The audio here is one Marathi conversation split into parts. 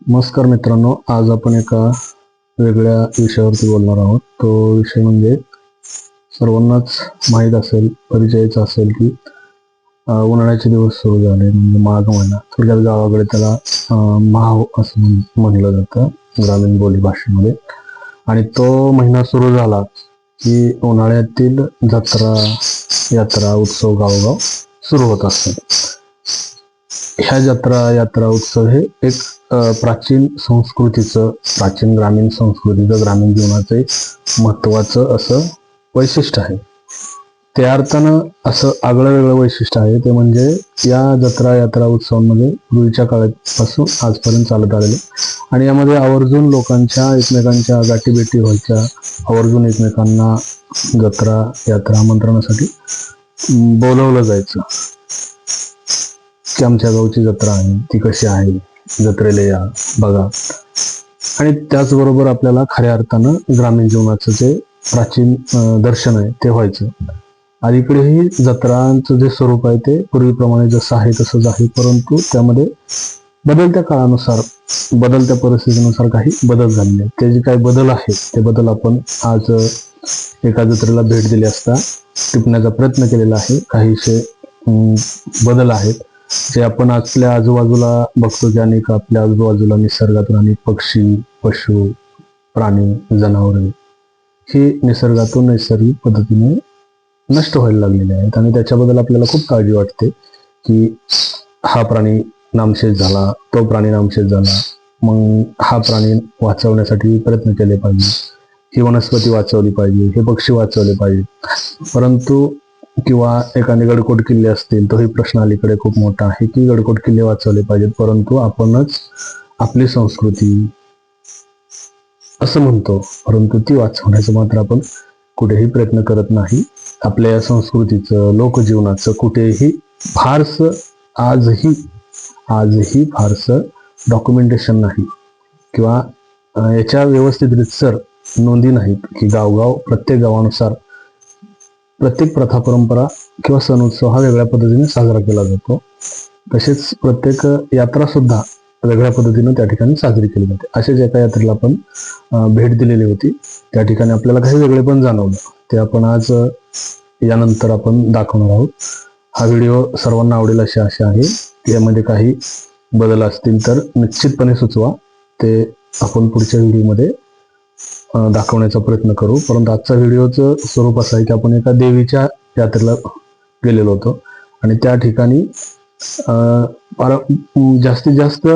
नमस्कार मित्रांनो, आज आपण एका वेगळ्या विषयावरती बोलणार आहोत. तो विषय म्हणजे सर्वांनाच माहीत असेल, परिचयाचा असेल की उन्हाळ्याचे दिवस सुरू झाले म्हणजे माघ महिना. थोडक्यात गावाकडे त्याला माह असं म्हणलं जातं ग्रामीण बोली भाषेमध्ये. आणि तो महिना सुरू झाला की उन्हाळ्यातील जत्रा, यात्रा, उत्सव गावोगाव सुरू होत असतात. ह्या जत्रा, यात्रा, उत्सव हे एक प्राचीन संस्कृतीचं, प्राचीन ग्रामीण संस्कृतीचं, ग्रामीण जीवनाचं एक महत्वाचं असं वैशिष्ट्य आहे. त्या अर्थानं असं आगळं वेगळं वैशिष्ट्य आहे ते म्हणजे या जत्रा, यात्रा, उत्सवांमध्ये पूर्वीच्या काळापासून आजपर्यंत चालत आलेले आणि यामध्ये आवर्जून लोकांच्या एकमेकांच्या गाठीभेटी व्हायच्या, आवर्जून एकमेकांना जत्रा, यात्रा आमंत्रणासाठी बोलवलं जायचं की आमच्या गावची जत्रा आहे, ती कशी आहे, जत्रेला या, बघा. आणि त्याचबरोबर आपल्याला खऱ्या अर्थानं ग्रामीण जीवनाचं जे प्राचीन दर्शन आहे ते व्हायचं. अलीकडेही जत्रांचं जे स्वरूप आहे ते पूर्वीप्रमाणे जसं आहे तसंच आहे, परंतु त्यामध्ये बदलत्या काळानुसार, बदलत्या परिस्थितीनुसार काही बदल झालेले. ते जे काही बदल आहेत ते बदल आपण आज एका जत्रेला भेट दिली असता टिपण्याचा प्रयत्न केलेला आहे. काहीसे बदल आहेत जे आपण आपल्या आजूबाजूला बघतो की अनेक आपल्या आजूबाजूला निसर्गातून अनेक पक्षी, पशु, प्राणी, जनावरे हे निसर्गातून नैसर्गिक पद्धतीने नष्ट व्हायला लागलेले आहेत आणि त्याच्याबद्दल आपल्याला खूप काळजी वाटते की हा प्राणी नामशेष झाला, तो प्राणी नामशेष झाला, मग हा प्राणी वाचवण्यासाठी प्रयत्न केले पाहिजे, ही वनस्पती वाचवली पाहिजे, हे पक्षी वाचवले पाहिजे. परंतु किंवा एखादे गडकोट किल्ले असतील, तोही प्रश्न अलीकडे खूप मोठा आहे की गडकोट किल्ले वाचवले पाहिजेत, परंतु आपणच आपली संस्कृती असं म्हणतो, परंतु ती वाचवण्याचं मात्र आपण कुठेही प्रयत्न करत नाही. आपल्या या संस्कृतीचं, लोकजीवनाचं कुठेही फारसं आजही फारसं डॉक्युमेंटेशन नाही किंवा याच्या व्यवस्थित रितसर नोंदी नाहीत की गावगाव प्रत्येक गावानुसार प्रत्येक प्रथा, परंपरा किंवा सण उत्सव हा वेगळ्या पद्धतीने साजरा केला जातो. तसेच प्रत्येक यात्रा सुद्धा वेगळ्या पद्धतीने त्या ठिकाणी साजरी केली जाते. अशाच एका यात्रेला आपण भेट दिलेली होती. त्या ठिकाणी आपल्याला काही वेगळे पण जाणवलं, ते आपण आज यानंतर आपण दाखवणार आहोत. हा व्हिडिओ सर्वांना आवडेल अशी आशा आहे. यामध्ये काही बदल असतील तर निश्चितपणे सुचवा, ते आपण पुढच्या व्हिडिओमध्ये दाखवण्याचा प्रयत्न करू. परंतु आजचा व्हिडिओचं स्वरूप असं आहे की आपण एका देवीच्या यात्रेला गेलेलो होतो आणि त्या ठिकाणी जास्तीत जास्त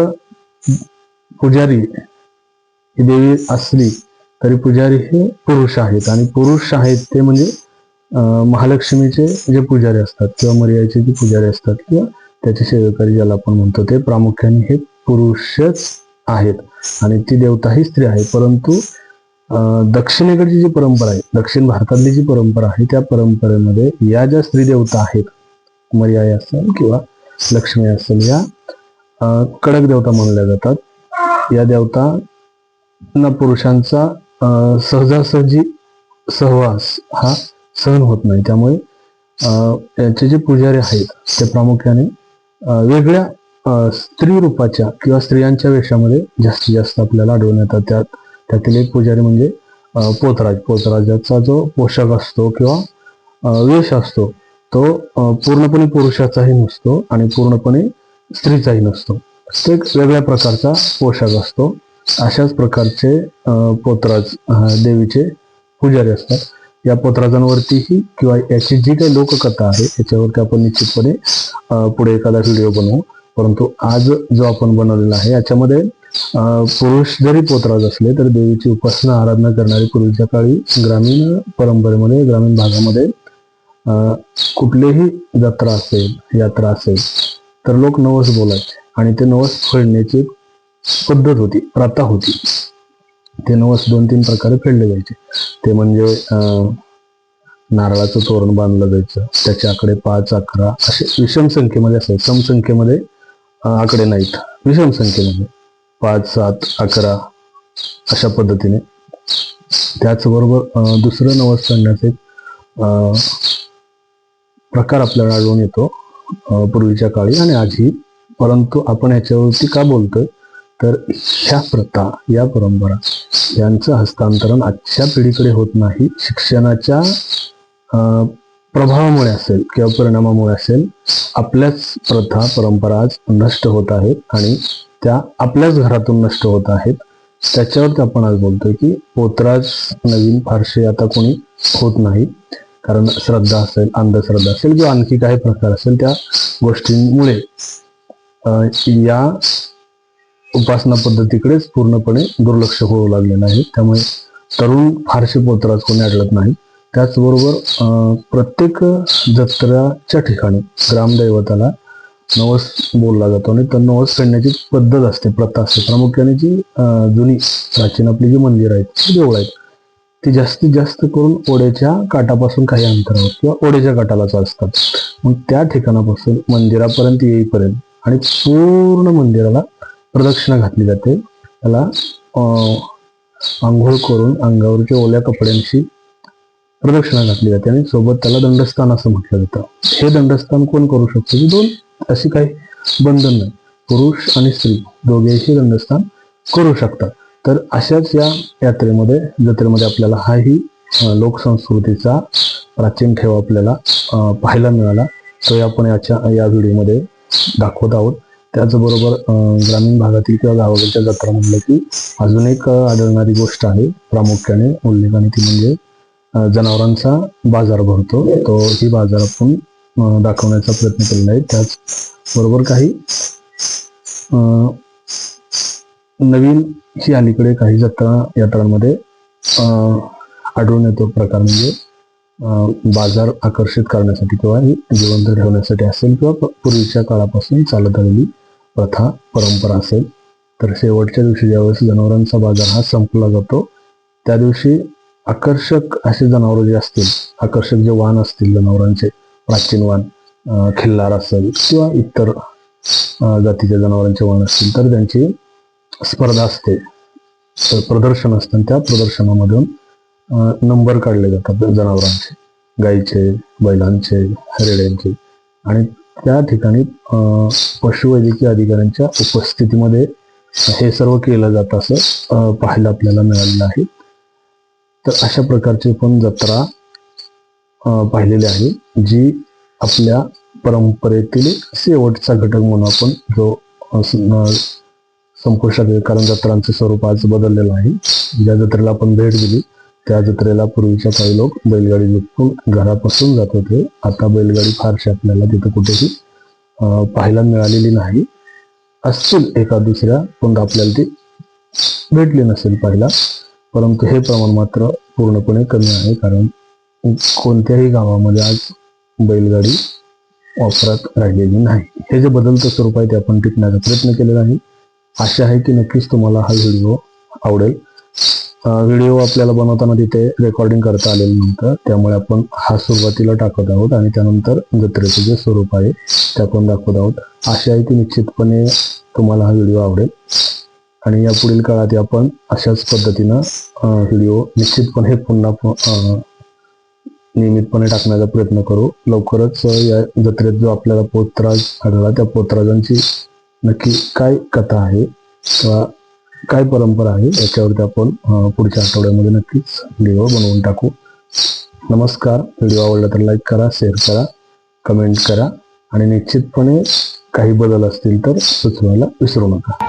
पुजारी ही देवी असली तरी पुजारी हे पुरुष आहेत आणि पुरुष आहेत ते म्हणजे महालक्ष्मीचे जे पुजारी असतात किंवा मर्यादेचे जे पुजारी असतात किंवा त्याचे सेवेकरी ज्याला आपण म्हणतो, ते प्रामुख्याने हे पुरुषच आहेत आणि ती देवता ही स्त्री आहे. परंतु दक्षिणेकडची जी परंपरा आहे, दक्षिण भारतातली जी परंपरा आहे, त्या परंपरेमध्ये या ज्या स्त्री देवता आहेत, मर्यादा असेल किंवा लक्ष्मी असेल, या कडक देवता मानल्या जातात. या देवतांना पुरुषांचा सहजासहजी सहवास हा सहन होत नाही. त्यामुळे याचे जे पुजारी आहेत ते प्रामुख्याने वेगळ्या स्त्री रूपाच्या किंवा स्त्रियांच्या वेशामध्ये जास्तीत जास्त आपल्याला आढळून येतात. त्यातील एक पुजारी म्हणजे पोतराजाचा जो पोशाख असतो किंवा वेश असतो तो पूर्णपणे पुरुषाचाही नसतो आणि पूर्णपणे स्त्रीचाही नसतो. तो एक वेगळ्या प्रकारचा पोशाख असतो. अशाच प्रकारचे पोतराज देवीचे पुजारी असतात. या पोतराजांवरतीही किंवा याची जी काही लोककथा आहे याच्यावरती आपण निश्चितपणे पुढे एखादा व्हिडिओ बनवू. परंतु आज जो आपण बनवलेला आहे याच्यामध्ये पुरुष जरी पोतराज असले तरी देवीची उपासना, आराधना करणारी पूर्वीच्या काळी ग्रामीण परंपरेमध्ये, ग्रामीण भागामध्ये कुठलीही जत्रा असेल, यात्रा असेल तर लोक नवस बोलायचे आणि ते नवस फेडण्याची पद्धत होती, प्रथा होती. ते नवस 2-3 प्रकारे फेडले जायचे. ते म्हणजे नारळाचं तोरण बांधलं जायचं, त्याचे आकडे 5, 11 असे विषम संख्येमध्ये असायचे. सम संख्येमध्ये आकडे नाहीत, विषम संख्येमध्ये 5, 7, 11 अशा पद्धतीने. त्याचबरोबर दुसरं नवस फेडण्याचे प्रकार आपल्याला आढळून येतो पूर्वीच्या काळी आणि आजही. परंतु आपण ह्याच्यावरती का बोलतोय तर ह्या प्रथा, या परंपरा यांचं हस्तांतरण आजच्या पिढीकडे होत नाही. शिक्षणाच्या प्रभावामुळे असेल किंवा परिणामामुळे असेल, आपल्याच प्रथा परंपरा आज नष्ट होत आहेत आणि त्या आपल्याच घरातून नष्ट होत आहेत. त्याच्यावरती आपण आज बोलतोय की पोतराज नवीन फारसे आता कोणी होत नाही, कारण श्रद्धा असेल, अंधश्रद्धा असेल किंवा आणखी काही प्रकार असेल, त्या गोष्टींमुळे या उपासना पद्धतीकडेच पूर्णपणे दुर्लक्ष होऊ लागलेलं आहे. त्यामुळे तरुण फारसे पोतराज कोणी आढळत नाही. त्याचबरोबर प्रत्येक जत्राच्या ठिकाणी ग्रामदैवताला नवस बोलला जातो आणि तर नवस फेडण्याची पद्धत असते, प्रथा असते. प्रामुख्याने जी जुनी प्राचीन आपली जी मंदिर आहेत, देवळ आहेत, ती जास्तीत जास्त करून ओढ्याच्या काठापासून काही अंतरावर किंवा ओढ्याच्या काठालाच असतात. मग त्या ठिकाणापासून मंदिरापर्यंत येईपर्यंत आणि पूर्ण मंदिराला प्रदक्षिणा घातली जाते. त्याला आंघोळ करून अंगावरच्या ओल्या कपड्यांशी प्रदक्षिणा घातली जाते आणि सोबत त्याला दंडस्थान असं म्हटलं जातं. हे दंडस्थान कोण करू शकतो? की दोन, अशी काही बंधन नाही, पुरुष आणि स्त्री दोघेही दंडस्थान करू शकतात. तर अशाच या यात्रेमध्ये, जत्रेमध्ये आपल्याला हाही लोकसंस्कृतीचा प्राचीन ठेवा आपल्याला पाहायला मिळाला. तो आपण या व्हिडिओमध्ये दाखवत आहोत. त्याचबरोबर ग्रामीण भागातील किंवा गावाकडच्या जत्रा म्हणलं की अजून एक आढळणारी गोष्ट आहे, प्रामुख्याने उल्लेखाने, ती म्हणजे जनावरांचा बाजार भरतो. तो ही बाजार आपण दाखवण्याचा प्रयत्न केलेला आहे. त्याचबरोबर काही नवीन ही अलीकडे काही यात्रांमध्ये आढळून येतो प्रकार, म्हणजे बाजार आकर्षित करण्यासाठी किंवा ही जिवंत ठेवण्यासाठी असेल किंवा पूर्वीच्या काळापासून चालत आलेली प्रथा परंपरा असेल, तर शेवटच्या दिवशी ज्यावेळेस जनावरांचा बाजार हा संपला जातो, त्या दिवशी आकर्षक असे जनावर जे असतील, आकर्षक जे वाहन असतील जनावरांचे, प्राचीन वाहन, खिल्लार असेल किंवा इतर जातीच्या जनावरांचे वाहन असतील, तर त्यांची स्पर्धा असते, प्रदर्शन असतं. त्या प्रदर्शनामधून नंबर काढले जातात जनावरांचे, गाईचे, बैलांचे, रेड्यांचे, आणि त्या ठिकाणी पशुवैद्यकीय अधिकाऱ्यांच्या उपस्थितीमध्ये हे सर्व केलं जातं असं पाहायला आपल्याला मिळालेलं आहे. तर अशा प्रकारची पण जत्रा पाहिलेली आहे, जी आपल्या परंपरेतील शेवटचा घटक म्हणून आपण जो संपुष्टात येईल, कारण जत्रांचं स्वरूप आज बदललेलं आहे. ज्या जत्रेला आपण भेट दिली त्या जत्रेला पूर्वीच्या काही लोक बैलगाडी झुकून घरापासून जात होते. आता बैलगाडी फारशी आपल्याला तिथं कुठेही पाहायला मिळालेली नाही. असतील एका दुसऱ्या, पण आपल्याला ती भेटली नसेल पाहिला, परंतु हे प्रमाण मात्र पूर्णपणे कमी आहे, कारण कोणत्याही गावामध्ये आज बैलगाडी वापरात राहिलेली नाही. हे जे बदलतं स्वरूप आहे ते आपण टिपण्याचा प्रयत्न केलेला आहे. आशा आहे की नक्कीच तुम्हाला हा व्हिडिओ आवडेल. व्हिडिओ आपल्याला बनवताना तिथे रेकॉर्डिंग करता आलेलं नव्हतं, त्यामुळे आपण हा सुरुवातीला टाकत आहोत आणि त्यानंतर जत्रेचं जे स्वरूप आहे ते आपण दाखवत आहोत. आशा आहे की निश्चितपणे तुम्हाला हा व्हिडिओ आवडेल आणि या पुढील काळात आपण अशाच पद्धतीनं व्हिडिओ निश्चितपणे पुन्हा नियमितपणे टाकण्याचा प्रयत्न करू. लवकरच या जत्रेत जो आपल्याला पोतराज आढळला, त्या पोतराजांची नक्की काय कथा आहे किंवा काय परंपरा आहे याच्यावरती आपण पुढच्या आठवड्यामध्ये नक्कीच व्हिडिओ बनवून टाकू. नमस्कार. व्हिडिओ आवडला तर लाईक करा, शेअर करा, कमेंट करा आणि निश्चितपणे काही बदल असतील तर सुचवायला विसरू नका.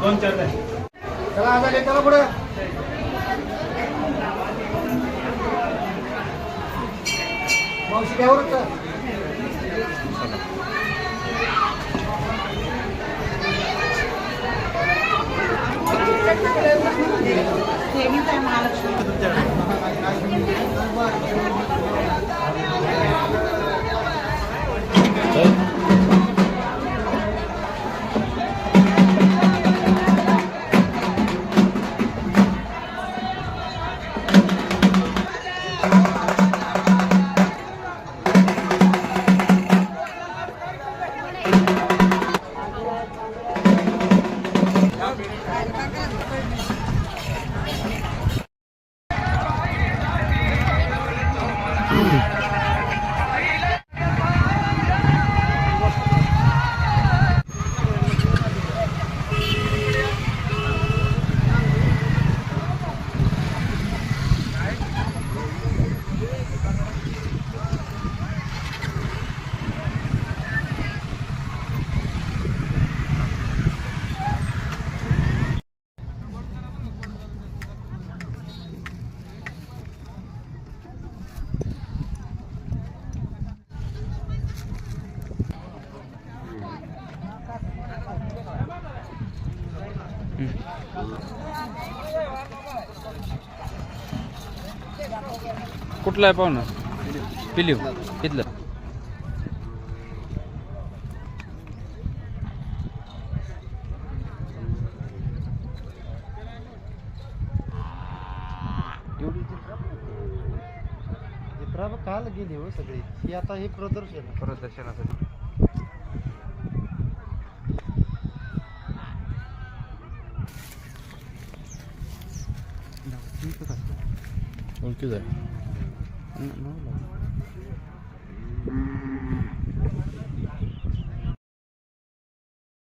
चला आता चला पुढे. मावशी घ्यावरच कुठला आहे पाहुणा पिलीव इथलं चित्रा काल गेली हो सगळी ही आता हे प्रदर्शनासाठी ओळखीच आहे.